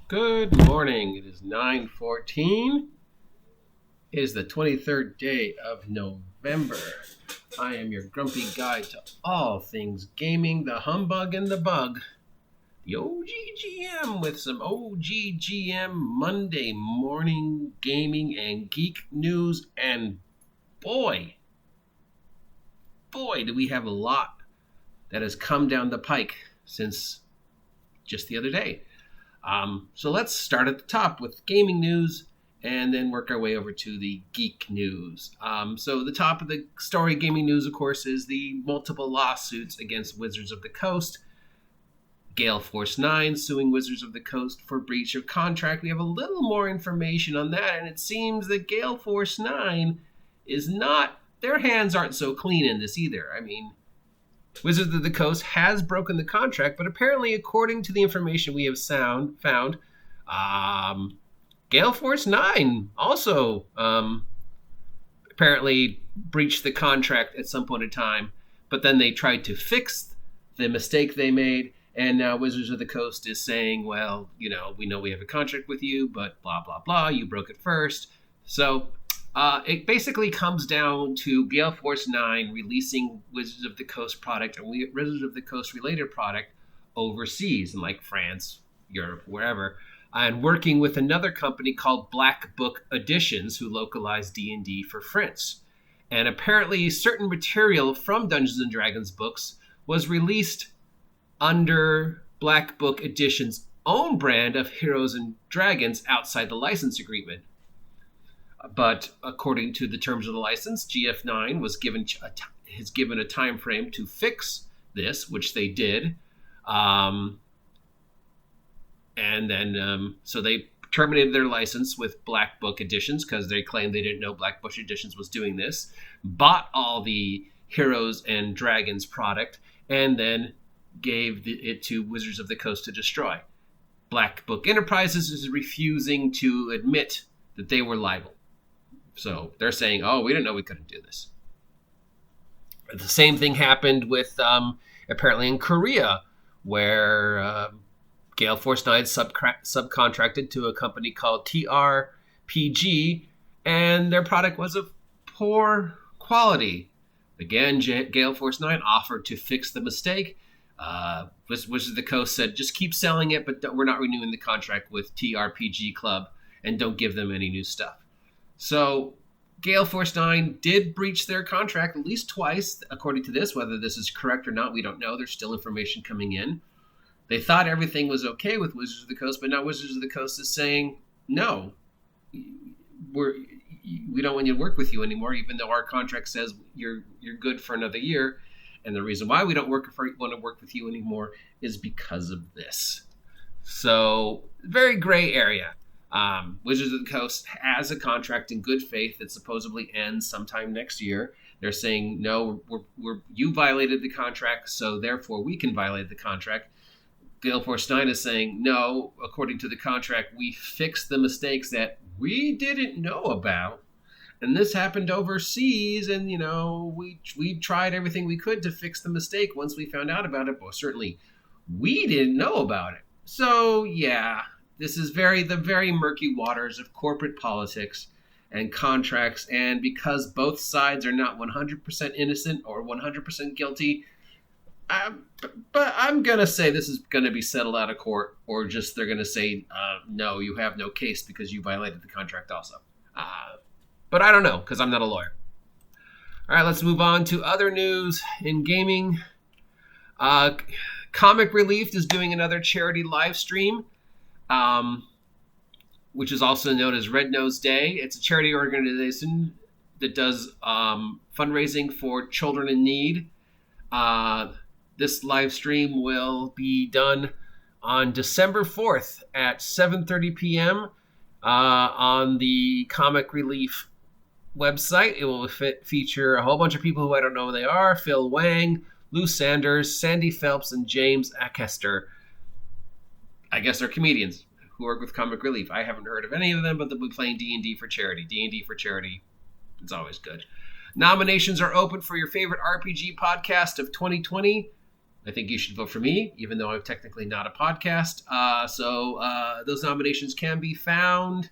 Good morning. It is 9:14. It is the 23rd day of November. I am your grumpy guide to all things gaming, the humbug and the bug. The OGGM with some OGGM Monday morning gaming and geek news. And boy, do we have a lot that has come down the pike since just the other day. So let's start at the top with gaming news and then work our way over to the geek news. So the top of the story gaming news, of course, is the multiple lawsuits against Wizards of the Coast. Gale Force 9 suing Wizards of the Coast for breach of contract. We have a little more information on that, and it seems that Gale Force 9 is not, their hands aren't so clean in this either. I mean, Wizards of the Coast has broken the contract, but apparently, according to the information we have found, Gale Force 9 also apparently breached the contract at some point in time, but then they tried to fix the mistake they made, and now Wizards of the Coast is saying, well, we know we have a contract with you, but blah, blah, blah, you broke it first. So it basically comes down to Gale Force 9 releasing Wizards of the Coast product and Wizards of the Coast related product overseas in like France, Europe, wherever, and working with another company called Black Book Editions who localize D&D for France. And apparently certain material from Dungeons & Dragons books was released under Black Book Editions' own brand of Heroes and Dragons outside the license agreement. But according to the terms of the license, GF9 was given a time frame to fix this, which they did. And then, so they terminated their license with Black Book Editions because they claimed they didn't know Black Book Editions was doing this, bought all the Heroes and Dragons product, and then gave it to Wizards of the Coast to destroy. Black Book Enterprises is refusing to admit that they were liable. So they're saying, oh, we didn't know we couldn't do this. The same thing happened with, apparently in Korea, where Gale Force 9 subcontracted to a company called TRPG, and their product was of poor quality. Again, Gale Force 9 offered to fix the mistake. Wizards of the Coast said, just keep selling it, but we're not renewing the contract with TRPG Club, and don't give them any new stuff. So Gale Force 9 did breach their contract at least twice, according to this. Whether this is correct or not, we don't know. There's still information coming in. They thought everything was okay with Wizards of the Coast, but now Wizards of the Coast is saying, no, we don't want you to work with you anymore, even though our contract says you're good for another year. And the reason why we don't want to work with you anymore is because of this. So very gray area. Wizards of the Coast has a contract in good faith that supposedly ends sometime next year. They're saying, no, you violated the contract, so therefore we can violate the contract. Gale Force 9 is saying, no, according to the contract, we fixed the mistakes that we didn't know about. And this happened overseas, and, we tried everything we could to fix the mistake once we found out about it, but certainly we didn't know about it. So, yeah, this is the very murky waters of corporate politics and contracts, and because both sides are not 100% innocent or 100% guilty, but I'm going to say this is going to be settled out of court, or just they're going to say, no, you have no case because you violated the contract also. But I don't know, because I'm not a lawyer. All right, let's move on to other news in gaming. Comic Relief is doing another charity live stream, which is also known as Red Nose Day. It's a charity organization that does fundraising for children in need. This live stream will be done on December 4th at 7:30 p.m. On the Comic Relief website. It will feature a whole bunch of people who I don't know who they are: Phil Wang, Lou Sanders, Sandy Phelps, and James Ackester. I guess they're comedians who work with Comic Relief. I haven't heard of any of them, but they'll be playing D&D for charity. D&D for charity. It's always good. Nominations are open for your favorite RPG podcast of 2020. I think you should vote for me, even though I'm technically not a podcast. So those nominations can be found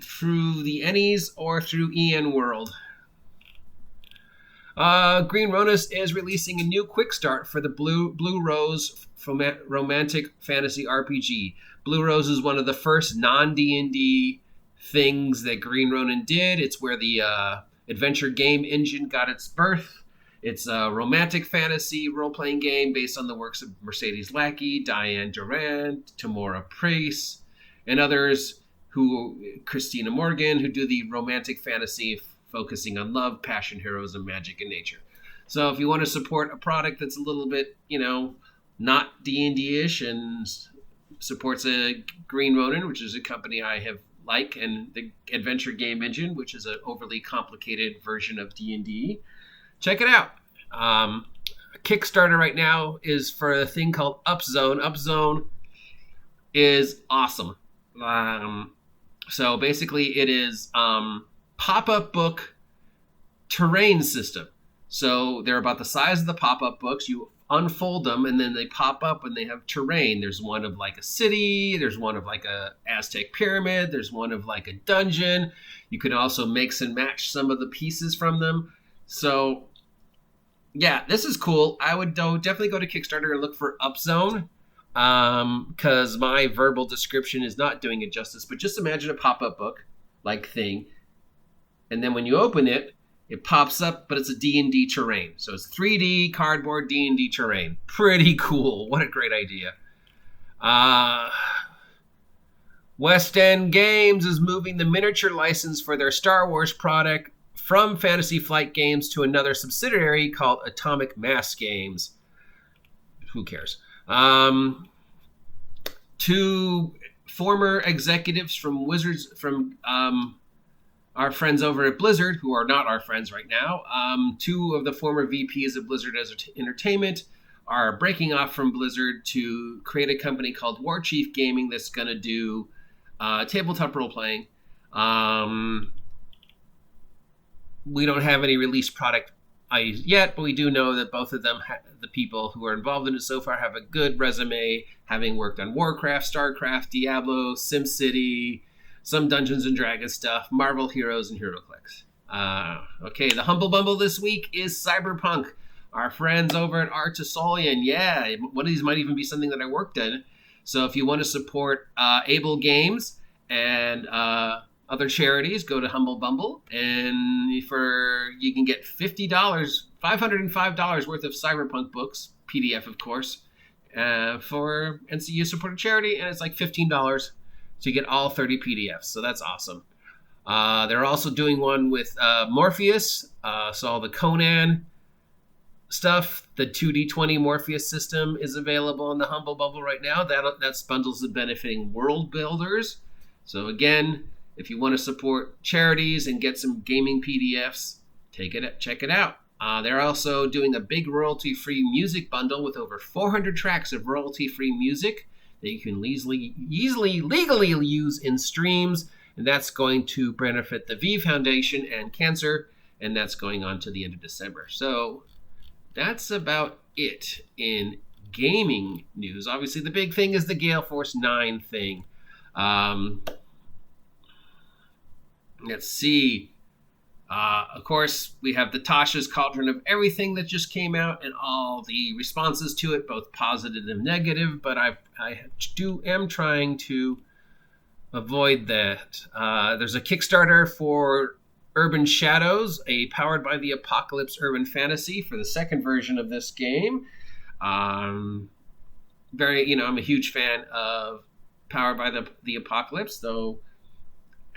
through the Ennies or through EN World. Green Ronis is releasing a new quick start for the Blue Rose romantic fantasy RPG. Blue Rose is one of the first non-D&D things that Green Ronin did. It's where the adventure game engine got its birth. It's a romantic fantasy role-playing game based on the works of Mercedes Lackey, Diane Durant, Tamora Price, and others, Christina Morgan, who do the romantic fantasy focusing on love, passion, heroism, magic, and nature. So if you want to support a product that's a little bit, not D&D-ish and supports a Green Ronin, which is a company I have and the Adventure Game Engine, which is an overly complicated version of D&D, check it out. Kickstarter right now is for a thing called Upzone. Upzone is awesome. So basically it is pop-up book terrain system. So they're about the size of the pop-up books. You unfold them and then they pop up and they have terrain. There's one of like a city, there's one of like a Aztec pyramid, there's one of like a dungeon. You can also mix and match some of the pieces from them. So yeah, this is cool. I would definitely go to Kickstarter and look for Upzone, because my verbal description is not doing it justice. But just imagine a pop-up book like thing, and then when you open it, it pops up, but it's a D&D terrain. So it's 3D cardboard D&D terrain. Pretty cool. What a great idea. West End Games is moving the miniature license for their Star Wars product from Fantasy Flight Games to another subsidiary called Atomic Mass Games. Who cares? Two former executives from our friends over at Blizzard, who are not our friends right now, two of the former VPs of Blizzard Entertainment are breaking off from Blizzard to create a company called War Chief Gaming that's going to do tabletop role-playing. We don't have any released product yet, but we do know that both of them, the people who are involved in it so far, have a good resume, having worked on Warcraft, StarCraft, Diablo, SimCity, some Dungeons and Dragons stuff, Marvel Heroes, and HeroClix. Okay, the Humble Bumble this week is Cyberpunk. Our friends over at Artisolian. Yeah, one of these might even be something that I worked in. So if you want to support Able Games and other charities, go to Humble Bumble, and you can get $50, $505 worth of Cyberpunk books, PDF of course, for NCU supported charity, and it's like $15 to get all 30 PDFs. So that's awesome. They're also doing one with Morpheus, so all the Conan stuff. The 2D20 Morpheus system is available in the Humble Bumble right now. That's bundles of benefiting world builders. So again, if you want to support charities and get some gaming PDFs, check it out. They're also doing a big royalty-free music bundle with over 400 tracks of royalty-free music that you can legally use in streams, and that's going to benefit the V Foundation and cancer, and that's going on to the end of December. So that's about it in gaming news. Obviously, the big thing is the Gale Force 9 thing. Let's see. Of course, we have the Tasha's Cauldron of Everything that just came out and all the responses to it, both positive and negative, but I am trying to avoid that. There's a Kickstarter for Urban Shadows, a Powered by the Apocalypse urban fantasy for the second version of this game. I'm a huge fan of Powered by the Apocalypse, though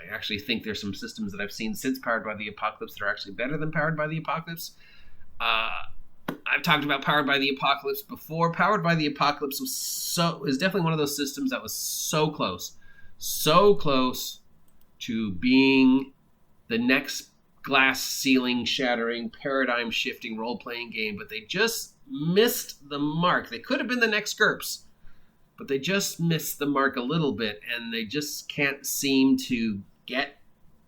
I actually think there's some systems that I've seen since Powered by the Apocalypse that are actually better than Powered by the Apocalypse. I've talked about Powered by the Apocalypse before. Powered by the Apocalypse is definitely one of those systems that was so close to being the next glass ceiling shattering, paradigm shifting role playing game, but they just missed the mark. They could have been the next GURPS, but they just missed the mark a little bit, and they just can't seem to get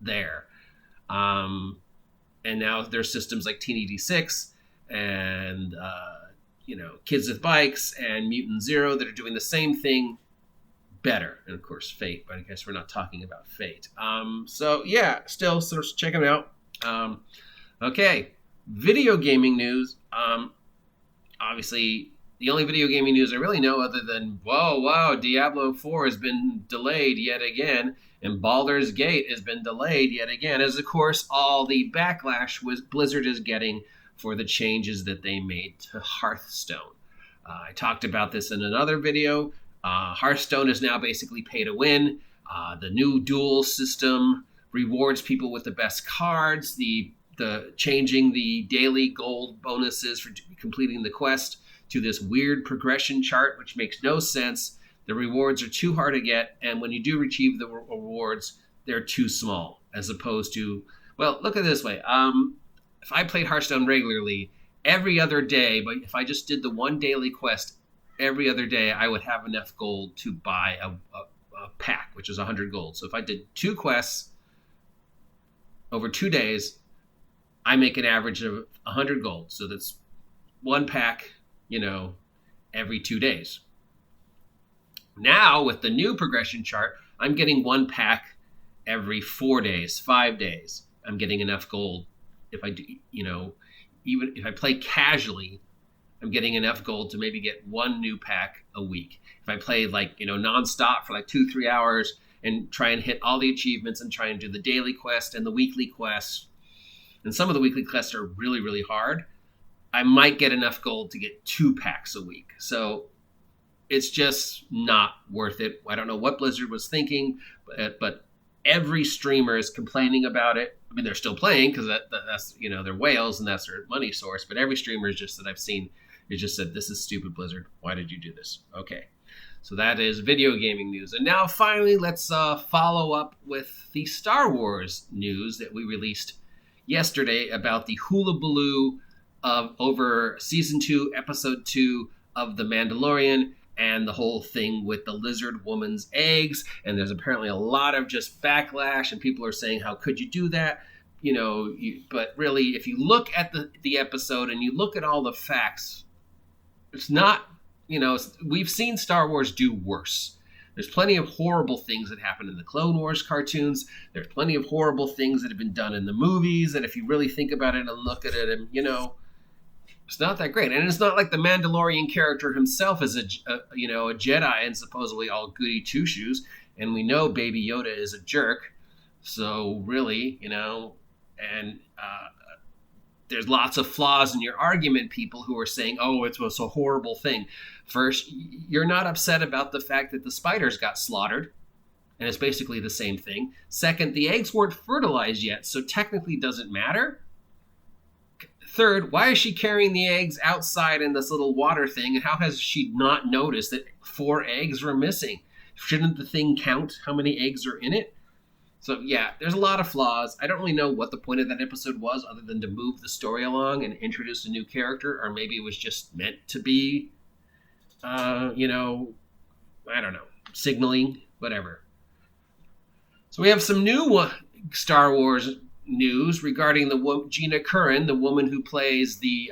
there. And now there's systems like TND6 and Kids with Bikes and Mutant Zero that are doing the same thing better. And of course, Fate, but I guess we're not talking about Fate. Still sort of check them out. Okay, video gaming news. Obviously, the only video gaming news I really know, other than wow, Diablo 4 has been delayed yet again, and Baldur's Gate has been delayed yet again, is of course all the backlash Blizzard is getting for the changes that they made to Hearthstone. I talked about this in another video. Hearthstone is now basically pay to win. The new duel system rewards people with the best cards. The changing the daily gold bonuses for completing the quest to this weird progression chart, which makes no sense. The rewards are too hard to get, and when you do achieve the rewards, they're too small, as opposed to, well, look at it this way. If I played Hearthstone regularly, every other day, but if I just did the one daily quest every other day, I would have enough gold to buy a pack, which is 100 gold. So if I did 2 quests over 2 days, I make an average of 100 gold. So that's 1 pack, every 2 days. Now, with the new progression chart, I'm getting 1 pack every 4 days, 5 days. I'm getting enough gold. If I do, even if I play casually, I'm getting enough gold to maybe get 1 new pack a week. If I play nonstop for 2-3 hours and try and hit all the achievements and try and do the daily quest and the weekly quest, and some of the weekly quests are really, really hard, I might get enough gold to get 2 packs a week. So it's just not worth it. I don't know what Blizzard was thinking, but every streamer is complaining about it. I mean, they're still playing because that's they're whales and that's their money source. But every streamer that I've seen has just said, "This is stupid, Blizzard. Why did you do this?" Okay, so that is video gaming news. And now finally, let's follow up with the Star Wars news that we released yesterday about the hullabaloo over season 2, episode 2 of The Mandalorian, and the whole thing with the lizard woman's eggs. And there's apparently a lot of just backlash, and people are saying, how could you do that? But really, if you look at the episode and you look at all the facts, it's not, we've seen Star Wars do worse. There's plenty of horrible things that happen in the Clone Wars cartoons. There's plenty of horrible things that have been done in the movies. And if you really think about it and look at it, and it's not that great. And it's not like the Mandalorian character himself is a Jedi and supposedly all goody two shoes. And we know Baby Yoda is a jerk. So really, and there's lots of flaws in your argument, people who are saying, oh, it's a horrible thing. First, you're not upset about the fact that the spiders got slaughtered, and it's basically the same thing. Second, the eggs weren't fertilized yet, so technically doesn't matter. Third, why is she carrying the eggs outside in this little water thing, and how has she not noticed that 4 eggs were missing? Shouldn't the thing count how many eggs are in it? So yeah, there's a lot of flaws. I don't really know what the point of that episode was other than to move the story along and introduce a new character, or maybe it was just meant to be, I don't know, signaling, whatever. So we have some new Star Wars news regarding Gina Curran, the woman who plays the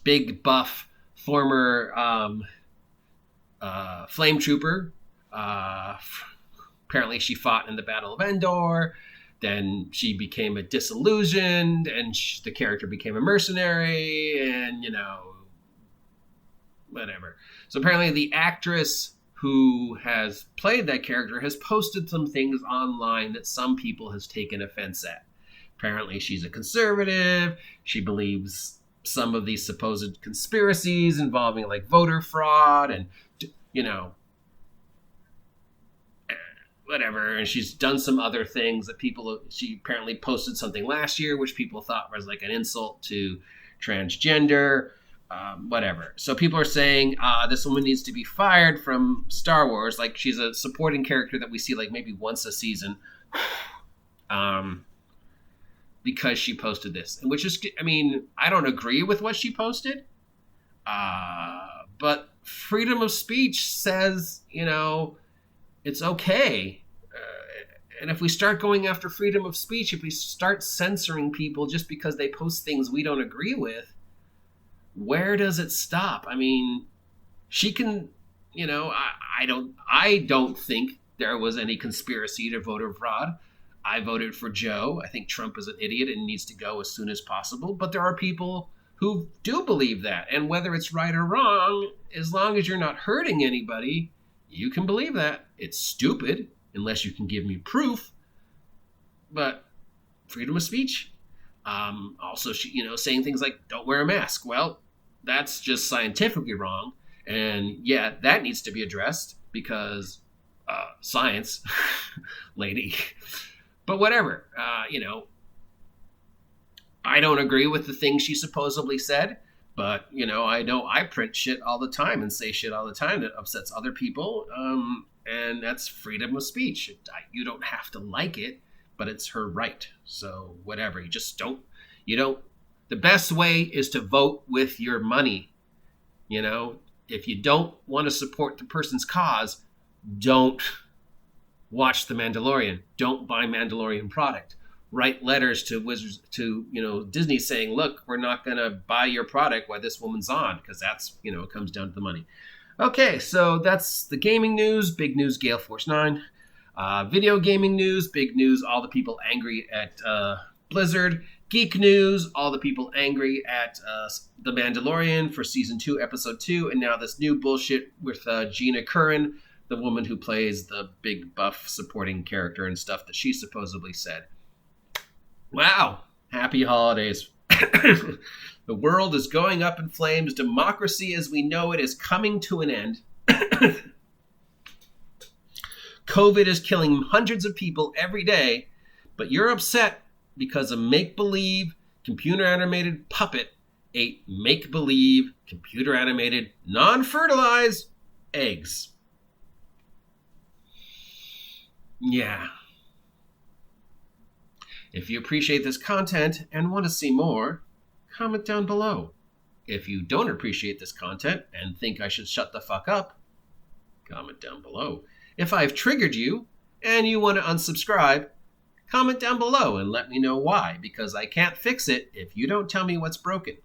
big buff former flame trooper. Apparently she fought in the Battle of Endor, then she became a disillusioned, and the character became a mercenary, and, whatever. So apparently the actress who has played that character has posted some things online that some people has taken offense at. Apparently she's a conservative. She believes some of these supposed conspiracies involving voter fraud and, whatever, and she's done some other things that she apparently posted something last year which people thought was an insult to transgender, whatever. So people are saying this woman needs to be fired from Star Wars. She's a supporting character that we see maybe once a season, because she posted this, and which is, I don't agree with what she posted, but freedom of speech says, it's okay. And if we start going after freedom of speech, if we start censoring people just because they post things we don't agree with, where does it stop? I mean, she can, I don't think there was any conspiracy to voter fraud. I voted for Joe. I think Trump is an idiot and needs to go as soon as possible. But there are people who do believe that. And whether it's right or wrong, as long as you're not hurting anybody, you can believe that. It's stupid unless you can give me proof. But freedom of speech. Also, saying things like, don't wear a mask. Well, that's just scientifically wrong. And yeah, that needs to be addressed because science, lady. But whatever, I don't agree with the things she supposedly said, but, I know I print shit all the time and say shit all the time that upsets other people, and that's freedom of speech. You don't have to like it, but it's her right. So whatever, the best way is to vote with your money. If you don't want to support the person's cause, don't watch The Mandalorian. Don't buy Mandalorian product. Write letters to Disney saying, look, we're not going to buy your product while this woman's on, because that's, it comes down to the money. Okay, so that's the gaming news. Big news, Gale Force 9. Video gaming news, big news, all the people angry at Blizzard. Geek news, all the people angry at The Mandalorian for Season 2, Episode 2, and now this new bullshit with Gina Curran, the woman who plays the big buff supporting character and stuff that she supposedly said. Wow. Happy holidays. The world is going up in flames. Democracy as we know it is coming to an end. COVID is killing hundreds of people every day, but you're upset because a make-believe computer-animated puppet ate make-believe computer-animated non-fertilized eggs. Yeah. If you appreciate this content and want to see more, comment down below. If you don't appreciate this content and think I should shut the fuck up, comment down below. If I've triggered you and you want to unsubscribe, comment down below and let me know why, because I can't fix it if you don't tell me what's broken.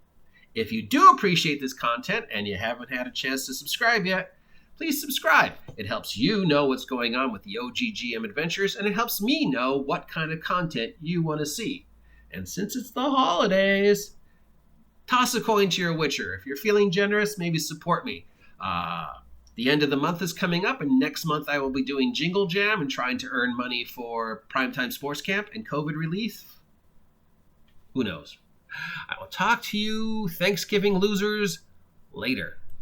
If you do appreciate this content and you haven't had a chance to subscribe yet, please subscribe. It helps you know what's going on with the OGGM adventures, and it helps me know what kind of content you want to see. And since it's the holidays, toss a coin to your Witcher. If you're feeling generous, maybe support me. The end of the month is coming up, and next month I will be doing Jingle Jam and trying to earn money for Primetime Sports Camp and COVID relief. Who knows? I will talk to you, Thanksgiving losers, later.